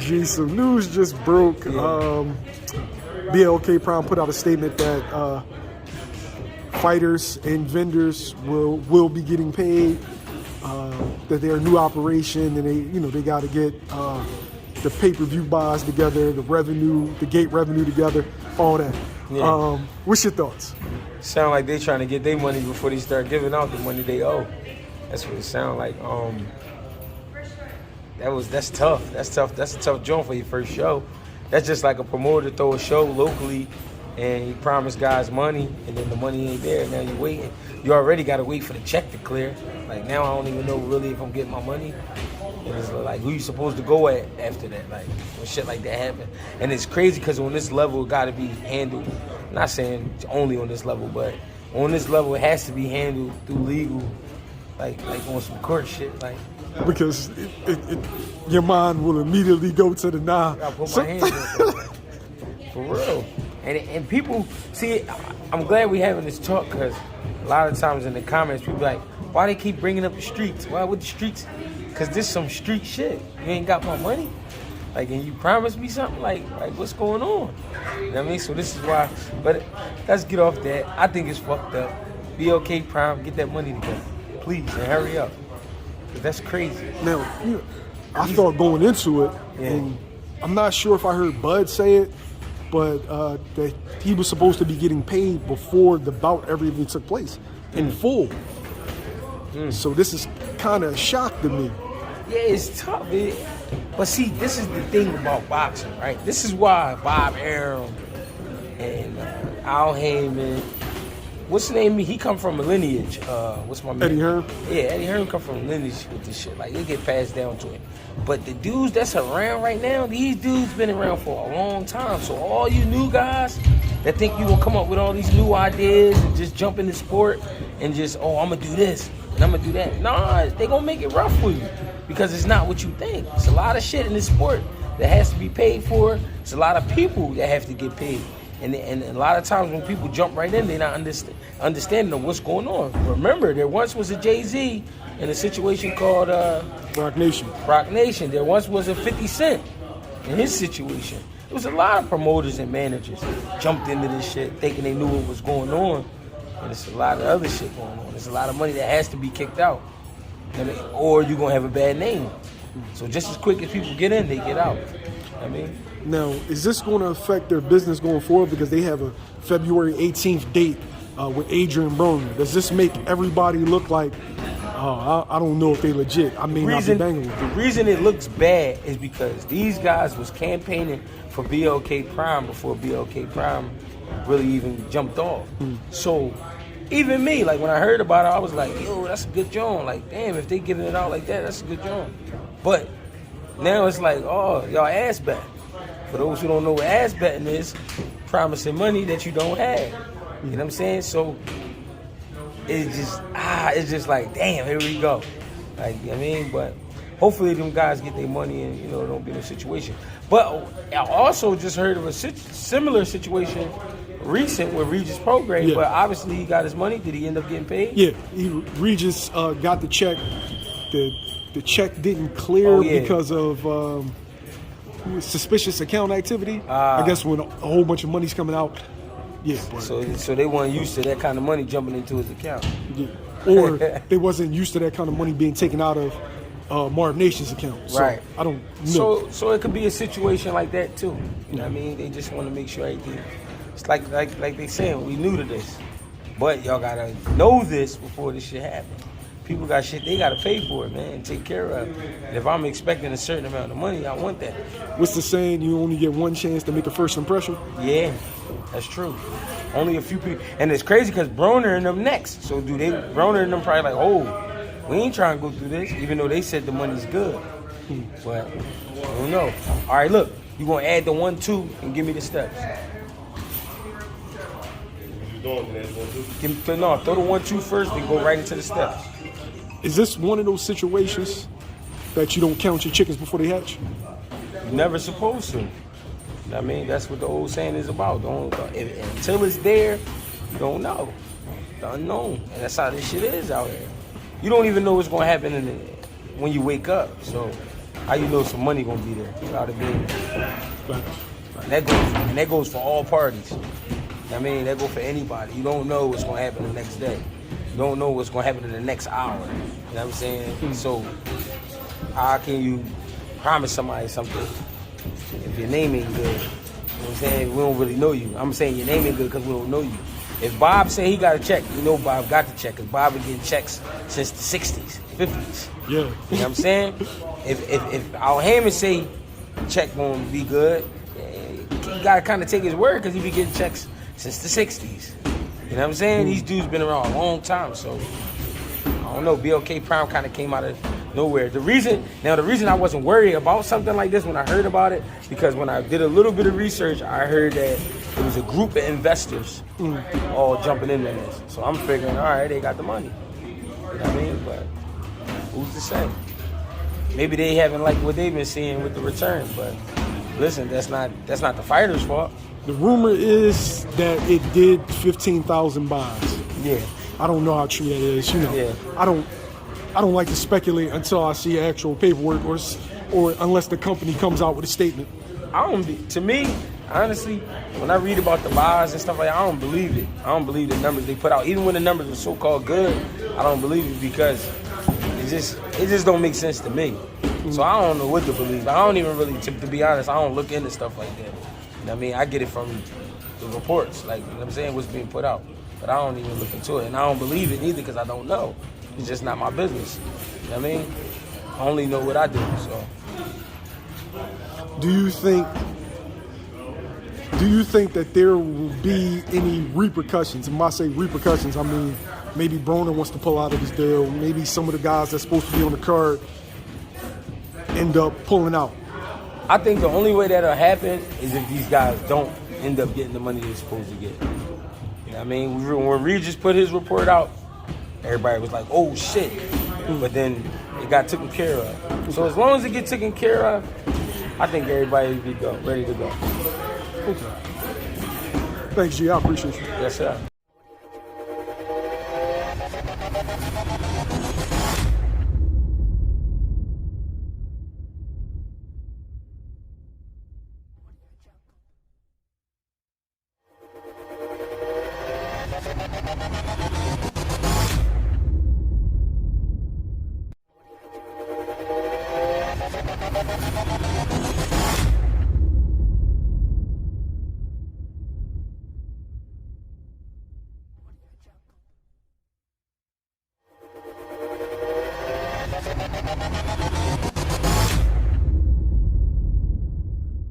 G, some news just broke. BLK Prime put out a statement that fighters and vendors will be getting paid. That they're a new operation, and they got to get the pay-per-view buys together, the revenue, the gate revenue together, all that. Yeah. What's your thoughts? Sound like they trying to get their money before they start giving out the money they owe. That's what it sound like. That's tough. That's a tough joint for your first show. That's just like a promoter throw a show locally and you promise guys money and then the money ain't there. Now you're waiting. You already got to wait for the check to clear. Like now I don't even know really if I'm getting my money. And it's like who you supposed to go at after that, like when shit like that happen. And it's crazy because on this level it got to be handled. I'm not saying only on this level, but on this level it has to be handled through legal, like on some court shit, like. Because your mind will immediately go to the nah. I put my hands on it. For real. And people, see, I'm glad we having this talk because a lot of times in the comments, people be like, why they keep bringing up the streets? Why with the streets? Because this some street shit. You ain't got my money? Like, and you promised me something? Like what's going on? You know what I mean? So this is why, but let's get off that. I think it's fucked up. BLK Prime, get that money together. Please, and hurry up. That's crazy. Now, I thought going into it, and I'm not sure if I heard Bud say it, but that he was supposed to be getting paid before the bout everything took place in full. So this is kind of a shock to me. Yeah, it's tough, man. But see, this is the thing about boxing, right? This is why Bob Arum and Al Heyman, what's the name? He come from a lineage. What's my name? Eddie Hearn? Yeah, Eddie Hearn come from a lineage with this shit. Like, it get passed down to him. But the dudes that's around right now, these dudes been around for a long time. So all you new guys that think you gonna come up with all these new ideas and just jump in the sport and just, I'm gonna do this and I'm gonna do that. Nah, they gonna make it rough for you because it's not what you think. It's a lot of shit in this sport that has to be paid for. It's a lot of people that have to get paid. And a lot of times when people jump right in, they're not understanding of what's going on. Remember, there once was a Jay-Z in a situation called Rock Nation. Rock Nation. There once was a 50 Cent in his situation. There was a lot of promoters and managers jumped into this shit thinking they knew what was going on. And there's a lot of other shit going on. There's a lot of money that has to be kicked out. Or you're going to have a bad name. So just as quick as people get in, they get out. I mean... Now, is this going to affect their business going forward because they have a February 18th date with Adrian Broner? Does this make everybody look like, I don't know if they legit. I may not be banging with them. The reason it looks bad is because these guys was campaigning for BLK Prime before BLK Prime really even jumped off. So even me, like when I heard about it, I was like, yo, that's a good joint. Like, damn, if they giving it out like that, that's a good joint. But now it's like, y'all ass back. For those who don't know what ass betting is, promising money that you don't have. You know what I'm saying? So it's just like, damn, here we go. Like, you know what I mean? But hopefully them guys get their money and, don't be in a situation. But I also just heard of a similar situation recent with Regis Prograis, but obviously he got his money. Did he end up getting paid? Yeah, Regis got the check. The check didn't clear because of... suspicious account activity. I guess when a whole bunch of money's coming out, But, so they weren't used to that kind of money jumping into his account. Yeah. Or they wasn't used to that kind of money being taken out of Marv Nation's account. So right. I don't know. So it could be a situation like that too. You know what I mean? They just want to make sure everything. It's like they saying, we new to this, but y'all gotta know this before this shit happen. People got shit they gotta pay for it, man, and take care of. And if I'm expecting a certain amount of money, I want that. What's the saying? You only get one chance to make a first impression. Yeah, that's true. Only a few people, and it's crazy because Broner and them next. So Broner and them probably like, we ain't trying to go through this, even though they said the money's good. But I don't know. All right, look, you gonna add the 1, 2, and give me the steps. Throw the 1, 2 first, then go right into the steps. Is this one of those situations that you don't count your chickens before they hatch? You're never supposed to. I mean, that's what the old saying is about. Until it's there, you don't know. The unknown. And that's how this shit is out here. You don't even know what's going to happen when you wake up. So how you know some money gonna be there? You know what I mean? Facts. And that goes for all parties. I mean, that goes for anybody. You don't know what's gonna happen the next day. You don't know what's gonna happen in the next hour. You know what I'm saying? So how can you promise somebody something if your name ain't good? You know what I'm saying? We don't really know you. I'm saying your name ain't good because we don't know you. If Bob say he got a check, you know Bob got the check because Bob been getting checks since the 60s, 50s. Yeah. You know what I'm saying? If our Hammond say check gonna be good, he gotta kind of take his word because he be getting checks since the 60s. You know what I'm saying? These dudes been around a long time, so I don't know. BLK Prime kind of came out of nowhere. The reason I wasn't worried about something like this when I heard about it, because when I did a little bit of research, I heard that it was a group of investors all jumping in this. So I'm figuring, all right, they got the money. You know what I mean? But who's to say? Maybe they haven't liked what they've been seeing with the return, but listen, that's not the fighters' fault. The rumor is that it did 15,000 buys. Yeah. I don't know how true that is. You know, Yeah. I don't like to speculate until I see actual paperwork or unless the company comes out with a statement. To me, honestly, when I read about the buys and stuff like that, I don't believe it. I don't believe the numbers they put out. Even when the numbers are so-called good, I don't believe it because it just don't make sense to me. So I don't know what to believe. I don't even really, to be honest, I don't look into stuff like that. You know what I mean? I get it from the reports, like, you know what I'm saying, what's being put out. But I don't even look into it. And I don't believe it either because I don't know. It's just not my business. You know what I mean? I only know what I do, so. Do you think that there will be any repercussions? And when I say repercussions, I mean maybe Broner wants to pull out of his deal. Maybe some of the guys that's supposed to be on the card end up pulling out. I think the only way that'll happen is if these guys don't end up getting the money they're supposed to get. You know what I mean? When Regis put his report out, everybody was like, oh shit. But then it got taken care of. So as long as it gets taken care of, I think everybody will be ready to go. Okay. Thanks, G. I appreciate you. Yes, sir.